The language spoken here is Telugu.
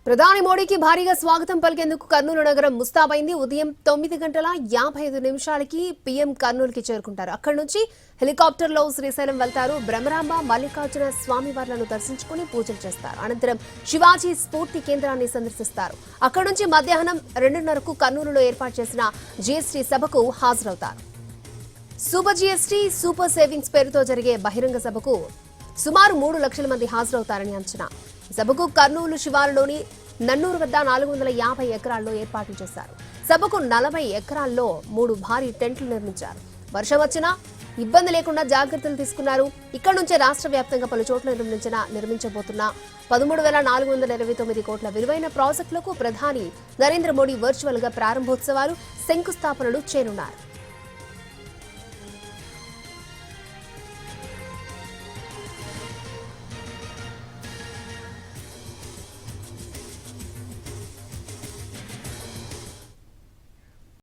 ప్రధాని మోడీకి భారీగా స్వాగతం పలికేందుకు కర్నూలు నగరం ముస్తాబైంది. ఉదయం 9:55 పీఎం కర్నూలుకి చేరుకుంటారు. అక్కడి నుంచి హెలికాప్టర్లో శ్రీశైలం వెళ్తారు. బ్రహ్మరాంబ, మల్లికార్జున స్వామివార్లను దర్శించుకుని పూజలు చేస్తారు. అనంతరం శివాజీ స్ఫూర్తి కేంద్రాన్ని సందర్శిస్తారు. అక్కడి నుంచి మధ్యాహ్నం 2:30కు కర్నూలులో ఏర్పాటు చేసిన జీఎస్టీ సభకు హాజరవుతారు. సూపర్ జీఎస్టీ, సూపర్ సేవింగ్స్ పేరుతో జరిగే బహిరంగ సభకు సుమారు 3 లక్షల మంది హాజరవుతారని అంచనా. సభకు కర్నూలు శివారులోని నన్నూరు వద్ద 450 ఎకరాల్లో ఏర్పాట్లు చేశారు. సభకు 40 ఎకరాల్లో 3 భారీ టెంట్లు నిర్మించారు. వర్షం వచ్చినా ఇబ్బంది లేకుండా జాగ్రత్తలు తీసుకున్నారు. ఇక్కడ నుంచే రాష్ట్ర వ్యాప్తంగా పలు చోట్ల నిర్మించబోతున్న 13,429 కోట్ల విలువైన ప్రాజెక్టులకు ప్రధాని నరేంద్ర మోడీ వర్చువల్ గా ప్రారంభోత్సవాలు, శంకుస్థాపనలు చేయనున్నారు.